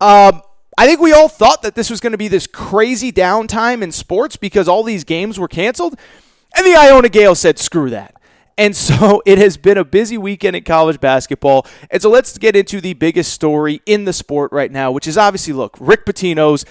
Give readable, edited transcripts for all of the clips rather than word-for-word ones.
I think we all thought that this was going to be this crazy downtime in sports because all these games were canceled, and the Iona Gales said, screw that. And so it has been a busy weekend in college basketball. And so let's get into the biggest story in the sport right now, which is obviously, look, Rick Pitino's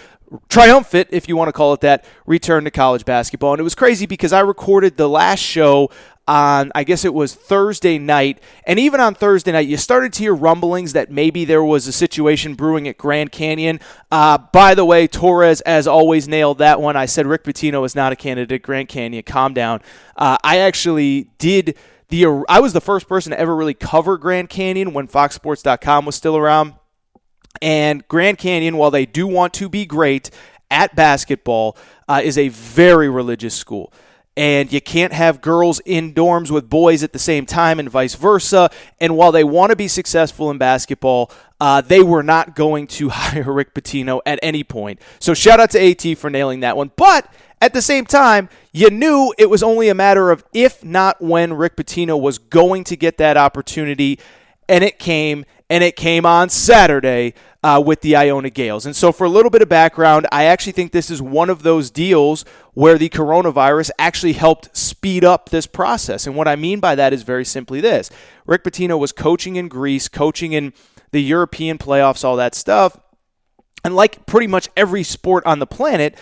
triumphant, if you want to call it that, return to college basketball. And it was crazy because I recorded the last show on, I guess it was Thursday night. And even on Thursday night, you started to hear rumblings that maybe there was a situation brewing at Grand Canyon. By the way, Torres, as always, nailed that one. I said Rick Pitino is not a candidate at Grand Canyon. Calm down. I actually did I was the first person to ever really cover Grand Canyon when FoxSports.com was still around. And Grand Canyon, while they do want to be great at basketball, is a very religious school. And you can't have girls in dorms with boys at the same time and vice versa. And while they want to be successful in basketball, they were not going to hire Rick Pitino at any point. So shout out to AT for nailing that one. But at the same time, you knew it was only a matter of if not when Rick Pitino was going to get that opportunity. And it came on Saturday with the Iona Gales. And so for a little bit of background, I actually think this is one of those deals where the coronavirus actually helped speed up this process. And what I mean by that is very simply this. Rick Pitino was coaching in Greece, coaching in the European playoffs, all that stuff. And like pretty much every sport on the planet,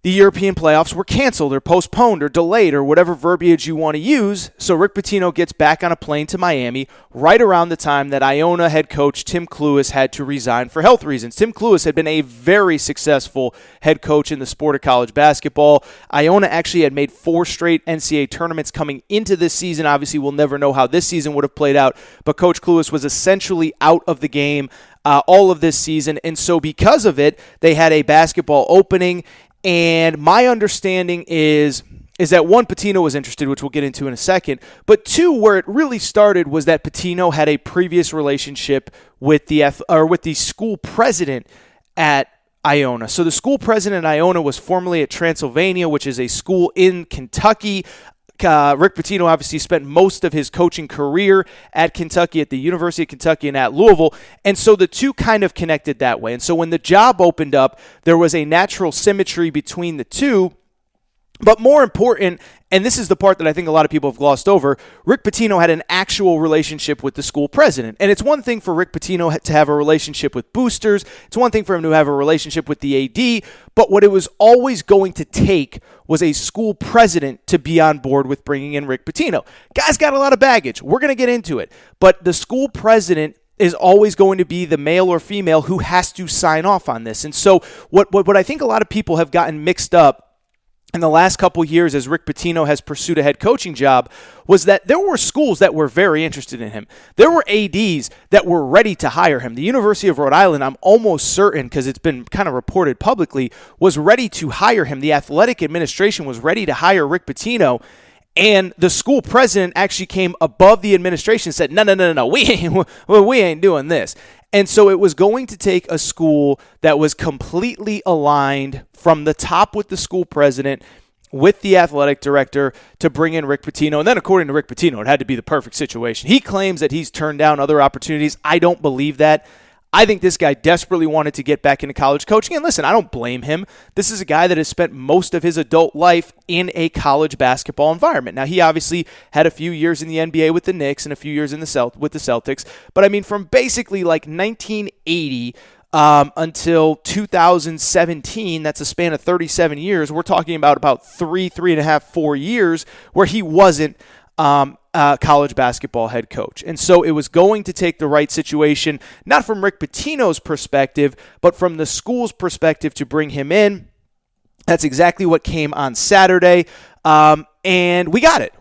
the European playoffs were canceled or postponed or delayed or whatever verbiage you want to use. So Rick Pitino gets back on a plane to Miami right around the time that Iona head coach Tim Cluess had to resign for health reasons. Tim Cluess had been a very successful head coach in the sport of college basketball. Iona actually had made 4 straight NCAA tournaments coming into this season. Obviously, we'll never know how this season would have played out, but Coach Cluess was essentially out of the game all of this season. And so because of it, they had a basketball opening. And my understanding is that one, Pitino was interested, which we'll get into in a second. But 2, where it really started was that Pitino had a previous relationship with the school president at Iona. So the school president at Iona was formerly at Transylvania, which is a school in Kentucky. Rick Pitino obviously spent most of his coaching career at Kentucky, at the University of Kentucky and at Louisville. And so the two kind of connected that way. And so when the job opened up, there was a natural symmetry between the two. But more important, and this is the part that I think a lot of people have glossed over, Rick Pitino had an actual relationship with the school president. And it's one thing for Rick Pitino to have a relationship with boosters. It's one thing for him to have a relationship with the AD. But what it was always going to take was a school president to be on board with bringing in Rick Pitino. Guy's got a lot of baggage. We're going to get into it. But the school president is always going to be the male or female who has to sign off on this. And so what I think a lot of people have gotten mixed up in the last couple years as Rick Pitino has pursued a head coaching job was that there were schools that were very interested in him. There were ADs that were ready to hire him. The University of Rhode Island, I'm almost certain, because it's been kind of reported publicly, was ready to hire him. The athletic administration was ready to hire Rick Pitino. And the school president actually came above the administration and said, no, we ain't doing this. And so it was going to take a school that was completely aligned from the top with the school president, with the athletic director, to bring in Rick Pitino. And then according to Rick Pitino, it had to be the perfect situation. He claims that he's turned down other opportunities. I don't believe that. I think this guy desperately wanted to get back into college coaching. And listen, I don't blame him. This is a guy that has spent most of his adult life in a college basketball environment. Now, he obviously had a few years in the NBA with the Knicks and a few years in with the Celtics. But I mean, from basically like 1980 until 2017, that's a span of 37 years. We're talking about 3.5, 4 years where he wasn't college basketball head coach. And so it was going to take the right situation, not from Rick Pitino's perspective, but from the school's perspective to bring him in. That's exactly what came on Saturday. And we got it.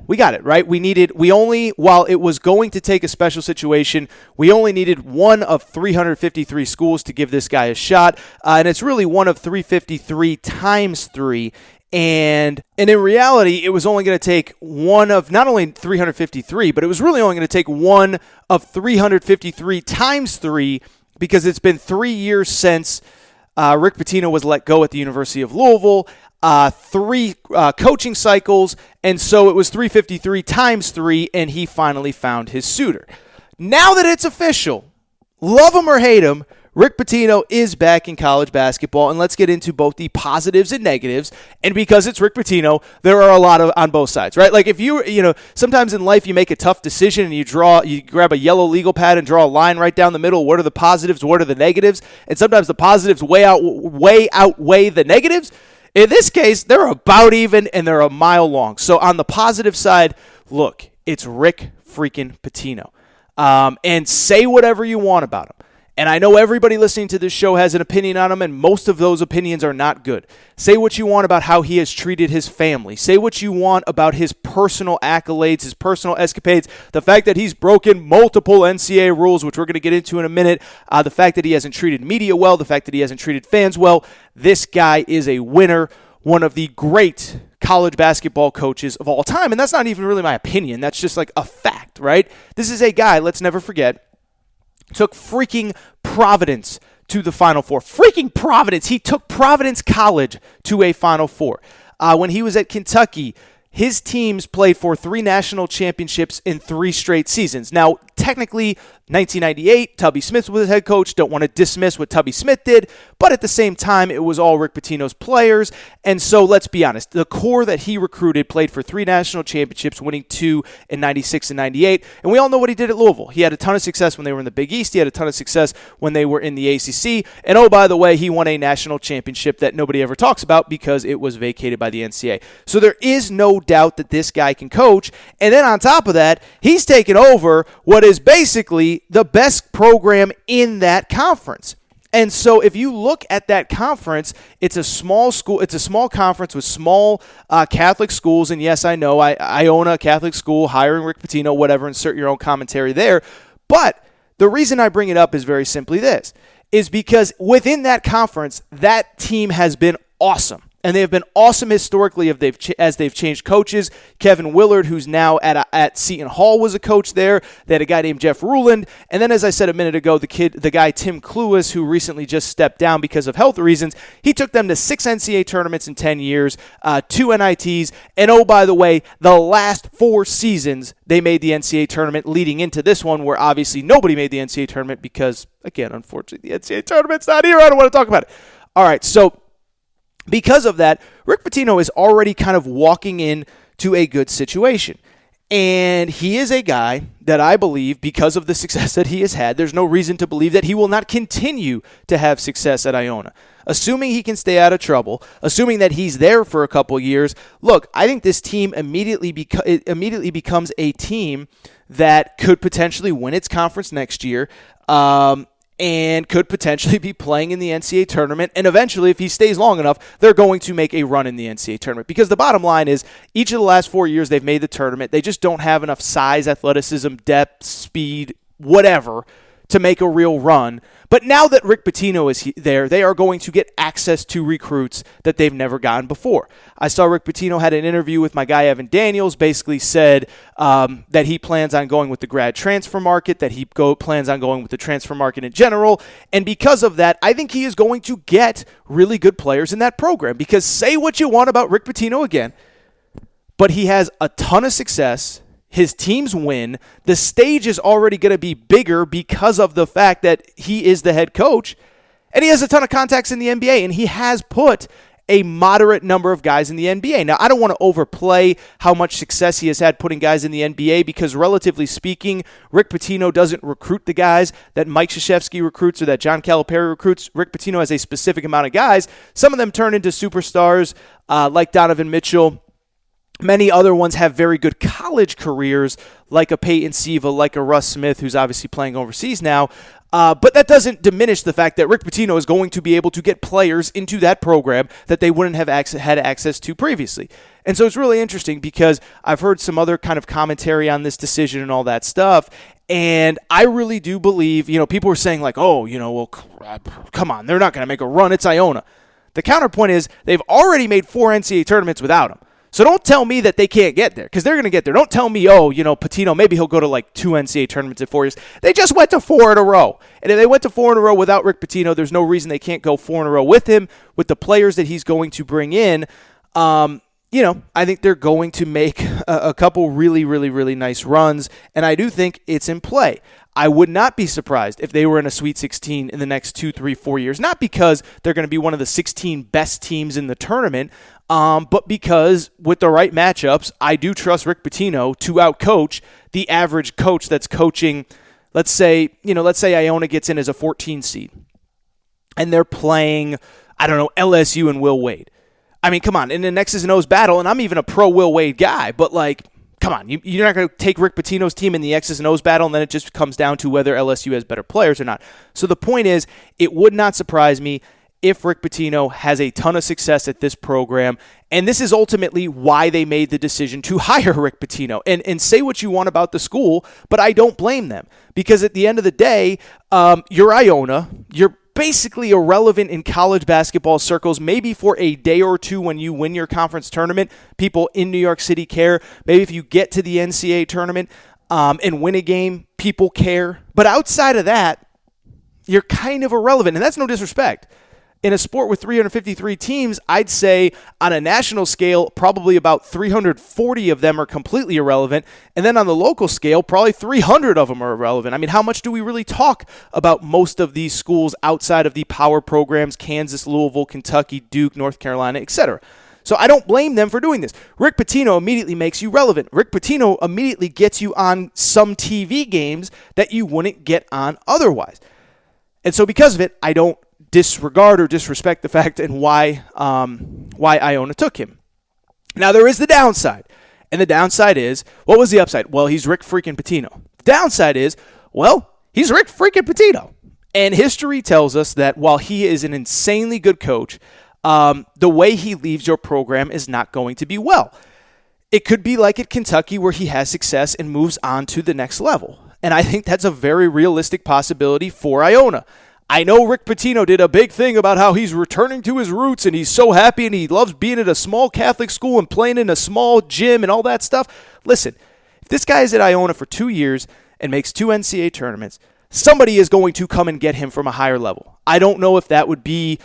Right? While it was going to take a special situation, we only needed one of 353 schools to give this guy a shot. And it's really one of 353 times 3. And in reality, it was only going to take one of not only 353, but it was really only going to take one of 353 times 3, because it's been 3 years since Rick Pitino was let go at the University of Louisville, 3 coaching cycles, and so it was 353 times 3, and he finally found his suitor. Now that it's official, Love him or hate him, Rick Pitino is back in college basketball, and let's get into both the positives and negatives. And because it's Rick Pitino, there are a lot of on both sides, right? Like if sometimes in life you make a tough decision and you grab a yellow legal pad and draw a line right down the middle. What are the positives? What are the negatives? And sometimes the positives way outweigh the negatives. In this case, they're about even and they're a mile long. So on the positive side, look, it's Rick freaking Pitino. And say whatever you want about him. And I know everybody listening to this show has an opinion on him, and most of those opinions are not good. Say what you want about how he has treated his family. Say what you want about his personal accolades, his personal escapades, the fact that he's broken multiple NCAA rules, which we're going to get into in a minute, the fact that he hasn't treated media well, the fact that he hasn't treated fans well. This guy is a winner, one of the great college basketball coaches of all time. And that's not even really my opinion. That's just like a fact, right? This is a guy, let's never forget, took freaking Providence to the Final Four. Freaking Providence. He took Providence College to a Final Four. When he was at Kentucky, his teams played for 3 national championships in 3 straight seasons. Now, technically, 1998, Tubby Smith was head coach. Don't want to dismiss what Tubby Smith did, but at the same time, it was all Rick Pitino's players. And so, let's be honest, the core that he recruited played for 3 national championships, winning 2 in 96 and 98. And we all know what he did at Louisville. He had a ton of success when they were in the Big East. He had a ton of success when they were in the ACC. And oh, by the way, he won a national championship that nobody ever talks about because it was vacated by the NCAA. So there is no doubt that this guy can coach. And then on top of that, he's taken over what is basically the best program in that conference. And so if you look at that conference, it's a small school. It's a small conference with small Catholic schools. And yes, I know Iona, Catholic school, hiring Rick Pitino, whatever, insert your own commentary there. But the reason I bring it up is very simply this, is because within that conference, that team has been awesome. And they have been awesome historically as they've changed coaches. Kevin Willard, who's now at Seton Hall, was a coach there. They had a guy named Jeff Ruland. And then, as I said a minute ago, the guy Tim Cluess, who recently just stepped down because of health reasons, he took them to 6 NCAA tournaments in 10 years, 2 NITs. And oh, by the way, the last 4 seasons, they made the NCAA tournament leading into this one, where obviously nobody made the NCAA tournament because, again, unfortunately, the NCAA tournament's not here. I don't want to talk about it. All right, so because of that, Rick Pitino is already kind of walking into a good situation. And he is a guy that I believe, because of the success that he has had, there's no reason to believe that he will not continue to have success at Iona. Assuming he can stay out of trouble, assuming that he's there for a couple years, look, I think this team immediately becomes a team that could potentially win its conference next year, and could potentially be playing in the NCAA tournament. And eventually, if he stays long enough, they're going to make a run in the NCAA tournament. Because the bottom line is, each of the last 4 years they've made the tournament, they just don't have enough size, athleticism, depth, speed, whatever, to make a real run. But now that Rick Pitino is there, they are going to get access to recruits that they've never gotten before. I saw Rick Pitino had an interview with my guy Evan Daniels, basically said that he plans on going with the grad transfer market, that he plans on going with the transfer market in general. And because of that, I think he is going to get really good players in that program. Because say what you want about Rick Pitino again, but he has a ton of success. His teams win. The stage is already going to be bigger because of the fact that he is the head coach. And he has a ton of contacts in the NBA. And he has put a moderate number of guys in the NBA. Now, I don't want to overplay how much success he has had putting guys in the NBA because, relatively speaking, Rick Pitino doesn't recruit the guys that Mike Krzyzewski recruits or that John Calipari recruits. Rick Pitino has a specific amount of guys. Some of them turn into superstars like Donovan Mitchell. Many other ones have very good college careers, like a Peyton Siva, like a Russ Smith, who's obviously playing overseas now. But that doesn't diminish the fact that Rick Pitino is going to be able to get players into that program that they wouldn't have had access to previously. And so it's really interesting because I've heard some other kind of commentary on this decision and all that stuff. And I really do believe, people were saying like, well, come on, they're not going to make a run. It's Iona. The counterpoint is they've already made 4 NCAA tournaments without him. So don't tell me that they can't get there, because they're going to get there. Don't tell me, Pitino, maybe he'll go to like 2 NCAA tournaments in 4 years. They just went to 4 in a row. And if they went to 4 in a row without Rick Pitino, there's no reason they can't go 4 in a row with him, with the players that he's going to bring in. I think they're going to make a couple really, really, really nice runs, and I do think it's in play. I would not be surprised if they were in a Sweet 16 in the next 2, 3, 4 years, not because they're going to be one of the 16 best teams in the tournament, but because with the right matchups, I do trust Rick Pitino to outcoach the average coach that's coaching, let's say Iona gets in as a 14 seed, and they're playing, LSU and Will Wade. I mean, come on, in an X's and O's battle, and I'm even a pro Will Wade guy, but come on, you're not going to take Rick Pitino's team in the X's and O's battle, and then it just comes down to whether LSU has better players or not. So the point is, it would not surprise me if Rick Pitino has a ton of success at this program, and this is ultimately why they made the decision to hire Rick Pitino. And say what you want about the school, but I don't blame them, because at the end of the day, you're Iona, you're basically irrelevant in college basketball circles, maybe for a day or two when you win your conference tournament. People in New York City care. Maybe if you get to the NCAA tournament and win a game, people care. But outside of that, you're kind of irrelevant, and that's no disrespect. In a sport with 353 teams, I'd say on a national scale, probably about 340 of them are completely irrelevant. And then on the local scale, probably 300 of them are irrelevant. I mean, how much do we really talk about most of these schools outside of the power programs, Kansas, Louisville, Kentucky, Duke, North Carolina, etc.? So I don't blame them for doing this. Rick Pitino immediately makes you relevant. Rick Pitino immediately gets you on some TV games that you wouldn't get on otherwise. And so because of it, I don't disregard or disrespect the fact and why Iona took him. Now, there is the downside. And the downside is, what was the upside? Well, he's Rick freaking Pitino. The downside is, well, he's Rick freaking Pitino. And history tells us that while he is an insanely good coach, the way he leaves your program is not going to be well. It could be like at Kentucky where he has success and moves on to the next level. And I think that's a very realistic possibility for Iona. I know Rick Pitino did a big thing about how he's returning to his roots and he's so happy and he loves being at a small Catholic school and playing in a small gym and all that stuff. Listen, if this guy is at Iona for 2 years and makes 2 NCAA tournaments, somebody is going to come and get him from a higher level. I don't know if that would be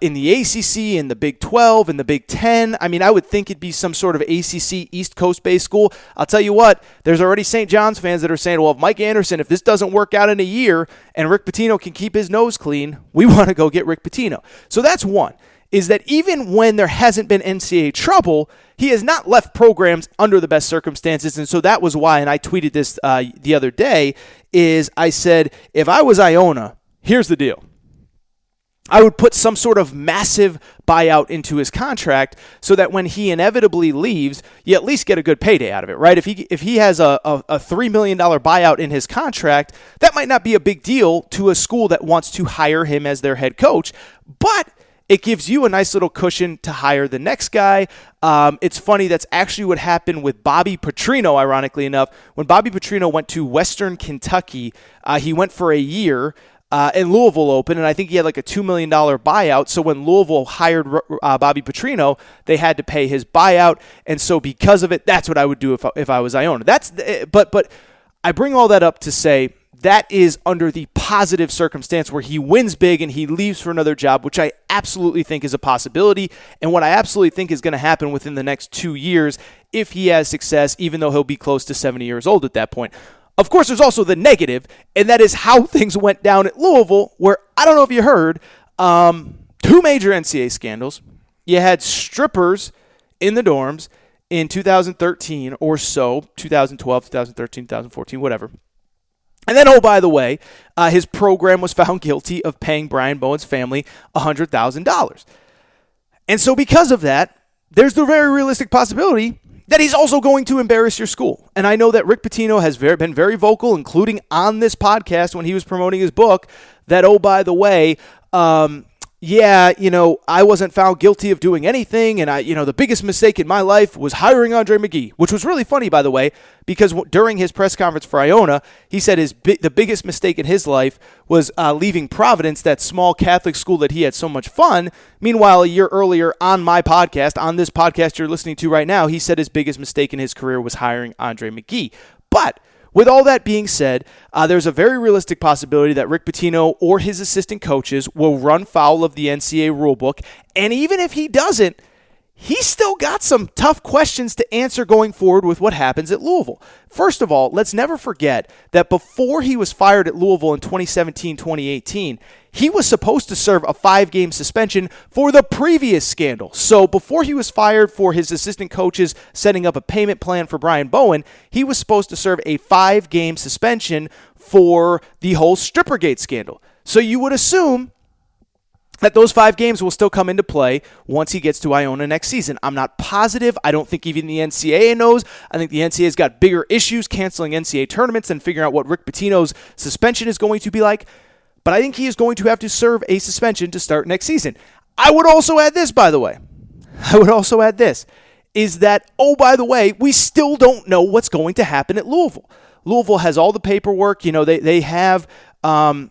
in the ACC, in the Big 12, in the Big 10. I mean, I would think it'd be some sort of ACC East Coast-based school. I'll tell you what, there's already St. John's fans that are saying, well, if Mike Anderson, if this doesn't work out in a year and Rick Pitino can keep his nose clean, we want to go get Rick Pitino. So that's one, is that even when there hasn't been NCAA trouble, he has not left programs under the best circumstances. And so that was why, and I tweeted this the other day, is I said, if I was Iona, here's the deal. I would put some sort of massive buyout into his contract so that when he inevitably leaves, you at least get a good payday out of it, right? If he has a $3 million buyout in his contract, that might not be a big deal to a school that wants to hire him as their head coach, but it gives you a nice little cushion to hire the next guy. It's funny, that's actually what happened with Bobby Petrino, ironically enough. When Bobby Petrino went to Western Kentucky, he went for a year, and Louisville opened, and I think he had like a $2 million buyout. So when Louisville hired Bobby Petrino, they had to pay his buyout, and so because of it, that's what I would do if I was Iona. But I bring all that up to say that is under the positive circumstance where he wins big and he leaves for another job, which I absolutely think is a possibility, and what I absolutely think is going to happen within the next 2 years if he has success, even though he'll be close to 70 years old at that point. Of course, there's also the negative, and that is how things went down at Louisville, where, I don't know if you heard, 2 major NCAA scandals. You had strippers in the dorms in 2013 or so, 2012, 2013, 2014, whatever. And then, oh, by the way, his program was found guilty of paying Brian Bowen's family $100,000. And so because of that, there's the very realistic possibility that he's also going to embarrass your school. And I know that Rick Pitino has been very vocal, including on this podcast when he was promoting his book, that, oh, by the way, I wasn't found guilty of doing anything, and the biggest mistake in my life was hiring Andre McGee, which was really funny, by the way, because during his press conference for Iona, he said the biggest mistake in his life was leaving Providence, that small Catholic school that he had so much fun. Meanwhile, a year earlier on my podcast, on this podcast you're listening to right now, he said his biggest mistake in his career was hiring Andre McGee. But with all that being said, there's a very realistic possibility that Rick Pitino or his assistant coaches will run foul of the NCAA rulebook, and even if he doesn't, he's still got some tough questions to answer going forward with what happens at Louisville. First of all, let's never forget that before he was fired at Louisville in 2017-2018, he was supposed to serve a 5-game suspension for the previous scandal. So before he was fired for his assistant coaches setting up a payment plan for Brian Bowen, he was supposed to serve a 5-game suspension for the whole Strippergate scandal. So you would assume that those 5 games will still come into play once he gets to Iona next season. I'm not positive. I don't think even the NCAA knows. I think the NCAA's got bigger issues canceling NCAA tournaments and figuring out what Rick Pitino's suspension is going to be like. But I think he is going to have to serve a suspension to start next season. I would also add this, by the way. Is that, oh, by the way, we still don't know what's going to happen at Louisville. Louisville has all the paperwork. They have... all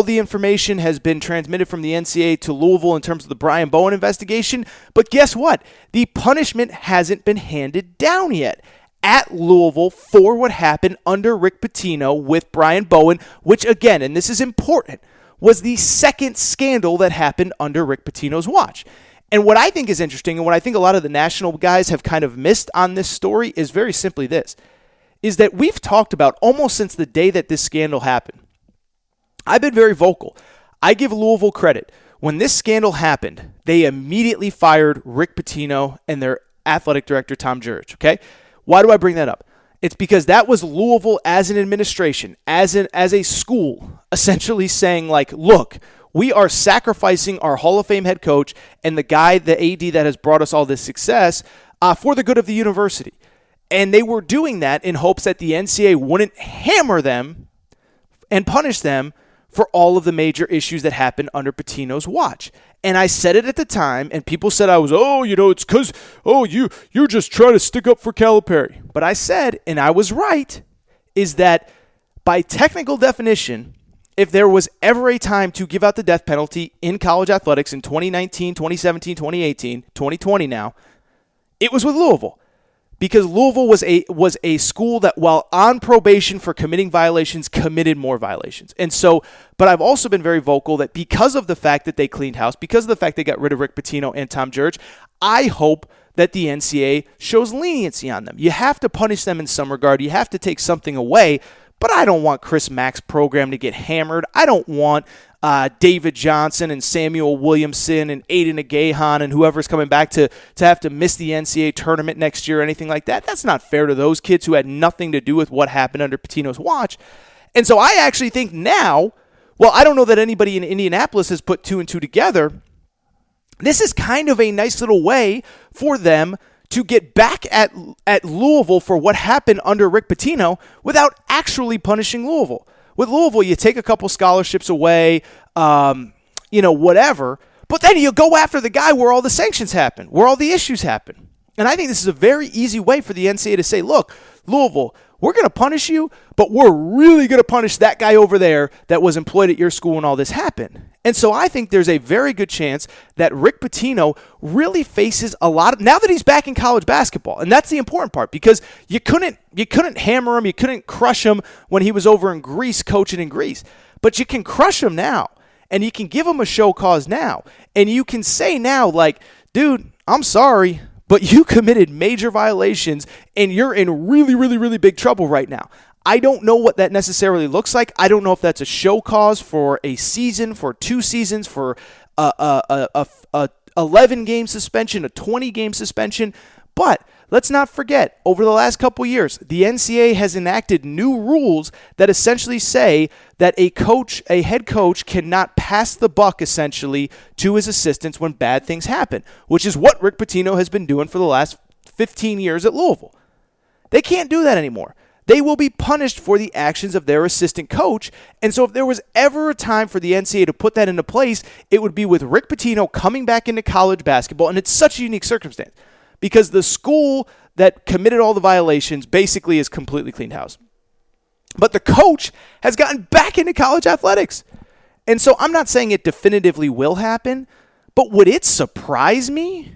the information has been transmitted from the NCAA to Louisville in terms of the Brian Bowen investigation. But guess what? The punishment hasn't been handed down yet at Louisville for what happened under Rick Pitino with Brian Bowen, which again, and this is important, was the second scandal that happened under Rick Pitino's watch. And what I think is interesting, and what I think a lot of the national guys have kind of missed on this story is very simply this, is that we've talked about almost since the day that this scandal happened. I've been very vocal. I give Louisville credit. When this scandal happened, they immediately fired Rick Pitino and their athletic director, Tom Jurich, okay? Why do I bring that up? It's because that was Louisville as an administration, as a school, essentially saying, like, look, we are sacrificing our Hall of Fame head coach and the guy, the AD that has brought us all this success for the good of the university. And they were doing that in hopes that the NCAA wouldn't hammer them and punish them for all of the major issues that happened under Pitino's watch. And I said it at the time, and people said I was, it's because, you're just trying to stick up for Calipari. But I said, and I was right, is that by technical definition, if there was ever a time to give out the death penalty in college athletics in 2019, 2017, 2018, 2020 now, it was with Louisville. Because Louisville was a school that, while on probation for committing violations, committed more violations. And so, but I've also been very vocal that because of the fact that they cleaned house, because of the fact they got rid of Rick Pitino and Tom Jurich, I hope that the NCAA shows leniency on them. You have to punish them in some regard. You have to take something away. But I don't want Chris Mack's program to get hammered. I don't want David Johnson and Samuel Williamson and Aiden Agahan and whoever's coming back to have to miss the NCAA tournament next year or anything like that. That's not fair to those kids who had nothing to do with what happened under Pitino's watch. And so I actually think now, well, I don't know that anybody in Indianapolis has put 2 and 2 together. This is kind of a nice little way for them to get back at Louisville for what happened under Rick Pitino without actually punishing Louisville. With Louisville, you take a couple scholarships away, whatever, but then you go after the guy where all the sanctions happen, where all the issues happen. And I think this is a very easy way for the NCAA to say, look, Louisville, we're going to punish you, but we're really going to punish that guy over there that was employed at your school when all this happened. And so I think there's a very good chance that Rick Pitino really faces a lot of, now that he's back in college basketball, and that's the important part, because you couldn't hammer him, you couldn't crush him when he was over in Greece coaching in Greece, but you can crush him now, and you can give him a show cause now, and you can say now, like, dude, I'm sorry, but you committed major violations, and you're in really, really, really big trouble right now. I don't know what that necessarily looks like. I don't know if that's a show cause for a season, for 2 seasons, for a 11-game suspension, a 20-game suspension. But let's not forget, over the last couple years, the NCAA has enacted new rules that essentially say that a head coach cannot pass the buck, essentially, to his assistants when bad things happen, which is what Rick Pitino has been doing for the last 15 years at Louisville. They can't do that anymore. They will be punished for the actions of their assistant coach. And so if there was ever a time for the NCAA to put that into place, it would be with Rick Pitino coming back into college basketball. And it's such a unique circumstance because the school that committed all the violations basically is completely cleaned house. But the coach has gotten back into college athletics. And so I'm not saying it definitively will happen, but would it surprise me?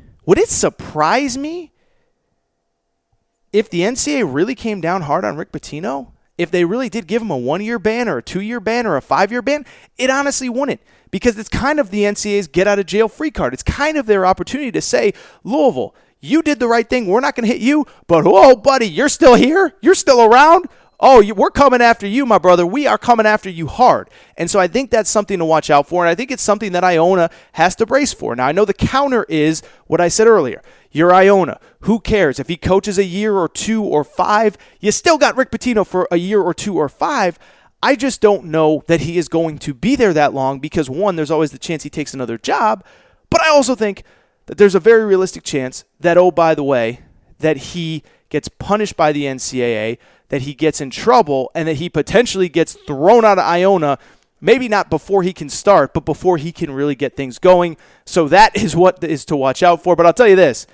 If the NCAA really came down hard on Rick Pitino if they really did give him a 1-year ban or a 2-year ban or a 5-year ban, it honestly wouldn't, because it's kind of the NCAA's get-out-of-jail-free card. It's kind of their opportunity to say, Louisville, you did the right thing. We're not going to hit you, but whoa, buddy, you're still here? You're still around? Oh, we're coming after you, my brother. We are coming after you hard. And so I think that's something to watch out for, and I think it's something that Iona has to brace for. Now, I know the counter is what I said earlier. You're Iona. Who cares? If he coaches a year or 2 or 5, you still got Rick Pitino for a year or 2 or 5. I just don't know that he is going to be there that long because, one, there's always the chance he takes another job, but I also think that there's a very realistic chance that, oh, by the way, that he gets punished by the NCAA, that he gets in trouble, and that he potentially gets thrown out of Iona, maybe not before he can start, but before he can really get things going. So that is what is to watch out for. But I'll tell you this,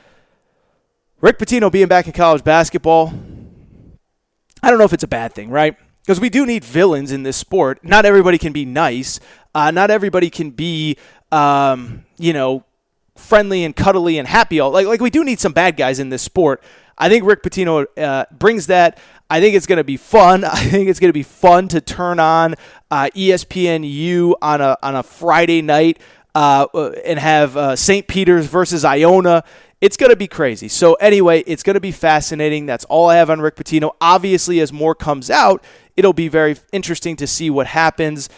Rick Pitino being back in college basketball, I don't know if it's a bad thing, right? Because we do need villains in this sport. Not everybody can be nice. Not everybody can be, friendly and cuddly and happy. Like we do need some bad guys in this sport. I think Rick Pitino brings that. I think it's going to be fun. I think it's going to be fun to turn on ESPNU on a Friday night and have St. Peter's versus Iona. It's going to be crazy. So anyway, it's going to be fascinating. That's all I have on Rick Pitino. Obviously, as more comes out, it'll be very interesting to see what happens.